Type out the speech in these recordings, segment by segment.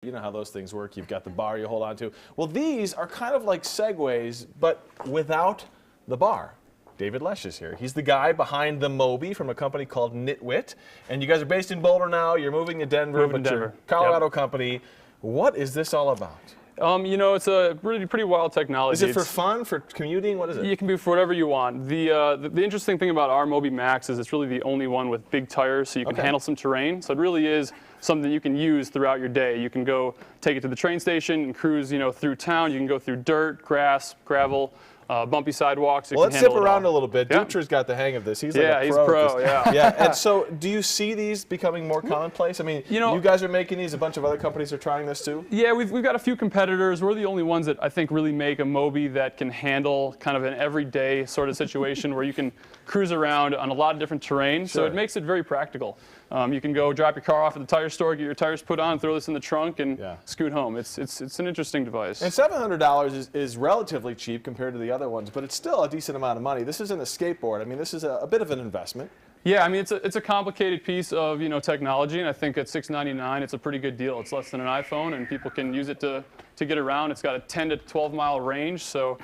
You know how those things work. You've got the bar you hold on to. Well, these are kind of like Segways, but without the bar. David Lesh is here. He's the guy behind the MOBI from a company called Nitwit. And you guys are based in Boulder now. You're moving to Denver, but you're a Colorado company. What is this all about? You know, it's a pretty wild technology. Is it for fun, for commuting? What is it? It can be for whatever you want. The interesting thing about our MOBI Max is it's really the only one with big tires, so you can handle some terrain. So it really is something you can use throughout your day. You can go take it to the train station and cruise, you know, through town. You can go through dirt, grass, gravel, bumpy sidewalks. Well, let's zip around a little bit. Dutra's got the hang of this. He's like a pro. He's pro, yeah. Yeah, and so do you see these becoming more commonplace? I mean, you guys are making these. A bunch of other companies are trying this too? Yeah, we've got a few competitors. We're the only ones that I think really make a MOBI that can handle kind of an everyday sort of situation where you can cruise around on a lot of different terrain. Sure. So it makes it very practical. You can go drop your car off at the tire store, get your tires put on, throw this in the trunk, and scoot home. It's an interesting device. And $700 is relatively cheap compared to the other ones, but it's still a decent amount of money. This isn't a skateboard. I mean, this is a bit of an investment. Yeah, I mean, it's a complicated piece of technology, and I think at $699, it's a pretty good deal. It's less than an iPhone, and people can use it to get around. It's got a 10 to 12 mile range, so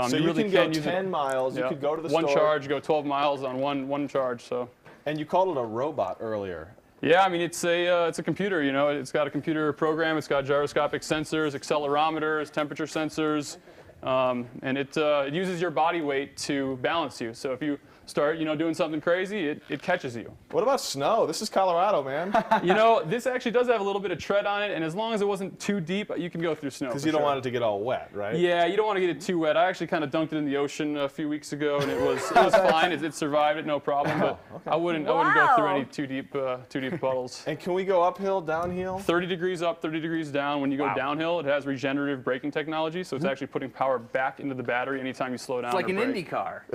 you really can go 10 miles. You could go to the store. One charge, go 12 miles on one charge. So. And you called it a robot earlier. Yeah, I mean, it's a computer. You know, it's got a computer program. It's got gyroscopic sensors, accelerometers, temperature sensors, and it uses your body weight to balance you. So if you start, doing something crazy, it catches you. What about snow? This is Colorado, man. This actually does have a little bit of tread on it, and as long as it wasn't too deep, you can go through snow. Because you don't want it to get all wet, right? Yeah, you don't want to get it too wet. I actually kind of dunked it in the ocean a few weeks ago, and it was fine. It survived it, no problem. But I wouldn't go through any too deep puddles. And can we go uphill, downhill? 30 degrees up, 30 degrees down. When you go downhill, it has regenerative braking technology, so it's actually putting power back into the battery anytime you slow down. It's like an Indy car.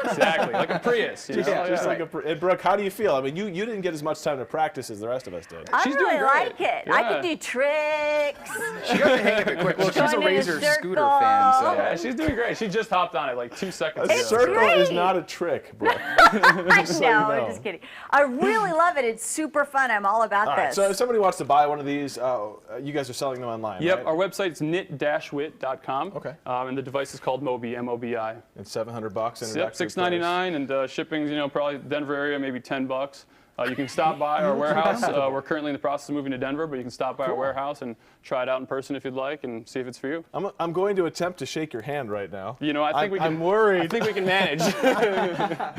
Exactly, like a Prius. Just like and Brooke, how do you feel? I mean, you didn't get as much time to practice as the rest of us did. I really like it. Yeah. I can do tricks. She got the hang of it quick. Well, she's a Razor scooter fan, so. Yeah, she's doing great. She just hopped on it like 2 seconds ago. A circle is not a trick, Brooke. I know, I'm just kidding. I really love it. It's super fun. I'm all about this. So if somebody wants to buy one of these, you guys are selling them online, Yep, right? our website's nit-wit.com. Okay. And the device is called MOBI, M-O-B-I. And $700. Yep, $699, and shipping's probably Denver area, maybe $10. You can stop by our warehouse. We're currently in the process of moving to Denver, but you can stop by our warehouse and try it out in person if you'd like and see if it's for you. I'm going to attempt to shake your hand right now. I think we can. I'm worried. I think we can manage.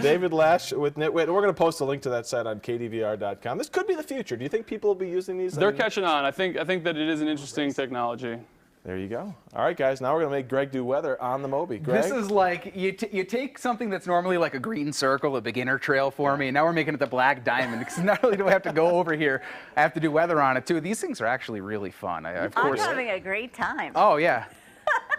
David Lesh with Nitwit. We're going to post a link to that site on kdvr.com. This could be the future. Do you think people will be using these? They're catching on. I think that it is an interesting technology. There you go. All right, guys. Now we're going to make Greg do weather on the MOBI. Greg? This is like, you take something that's normally like a green circle, a beginner trail for me, and now we're making it the black diamond. Because not only do I have to go over here, I have to do weather on it, too. These things are actually really fun. I'm having a great time. Oh, yeah.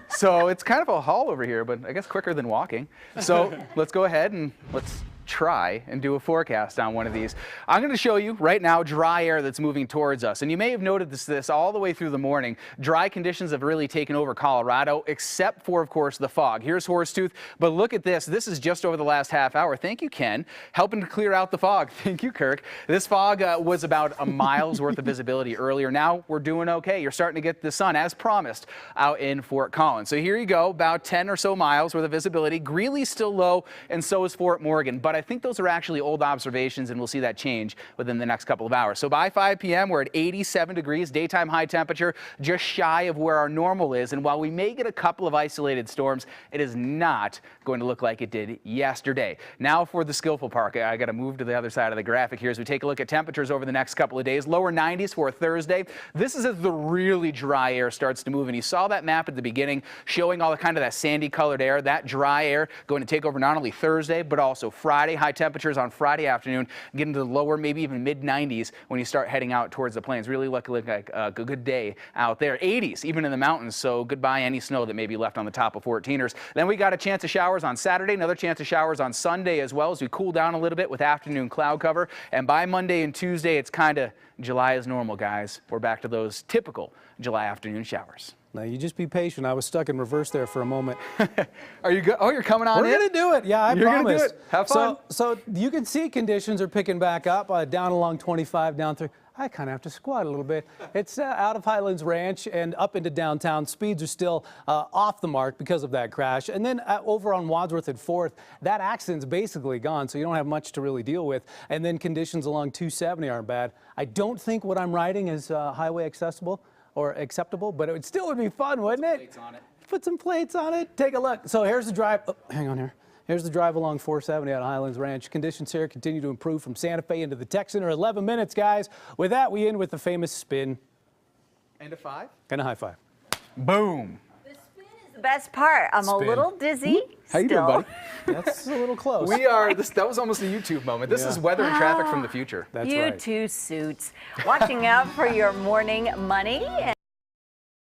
So it's kind of a haul over here, but I guess quicker than walking. So let's go ahead and let's try and do a forecast on one of these. I'm going to show you right now dry air that's moving towards us. And you may have noticed this all the way through the morning. Dry conditions have really taken over Colorado, except for, of course, the fog. Here's Horsetooth, but look at this. This is just over the last half hour. Thank you, Ken, helping to clear out the fog. Thank you, Kirk. This fog was about a mile's worth of visibility earlier. Now we're doing okay. You're starting to get the sun, as promised, out in Fort Collins. So here you go, about 10 or so miles worth of visibility. Greeley's still low, and so is Fort Morgan. But I think those are actually old observations, and we'll see that change within the next couple of hours. So by 5 p.m., we're at 87 degrees, daytime high temperature, just shy of where our normal is. And while we may get a couple of isolated storms, it is not going to look like it did yesterday. Now for the skillful part, I got to move to the other side of the graphic here as we take a look at temperatures over the next couple of days. Lower 90s for Thursday. This is as the really dry air starts to move, and you saw that map at the beginning showing all the kind of that sandy colored air. That dry air going to take over not only Thursday, but also Friday. High temperatures on Friday afternoon, getting to the lower, maybe even mid-90s when you start heading out towards the plains. Really looking like a good day out there. 80s, even in the mountains, so goodbye any snow that may be left on the top of 14ers. Then we got a chance of showers on Saturday, another chance of showers on Sunday as well as we cool down a little bit with afternoon cloud cover. And by Monday and Tuesday, it's kind of July as normal, guys. We're back to those typical July afternoon showers. Now, you just be patient. I was stuck in reverse there for a moment. Are you good? Oh, you're coming on in? We're going to do it. Yeah, I You're promise. Gonna do it. Have fun. So you can see conditions are picking back up, down along 25, down through. I kind of have to squat a little bit. It's out of Highlands Ranch and up into downtown. Speeds are still off the mark because of that crash. And then over on Wadsworth at 4th, that accident's basically gone, so you don't have much to really deal with. And then conditions along 270 aren't bad. I don't think what I'm riding is highway accessible or acceptable, but it still would be fun, wouldn't it? Plates on it. Put some plates on it. Take a look. So here's the drive. Oh, hang on here. Here's the drive along 470 out of Highlands Ranch. Conditions here continue to improve from Santa Fe into the Tech Center. 11 minutes, guys. With that, we end with the famous spin. And a 5. And a high five. Boom. The spin is the best part. I'm a Spin. little dizzy. How you doing, buddy? That's a little close. We are. That was almost a YouTube moment. This is weather and traffic from the future. That's You right. two suits. Watching out for your morning money.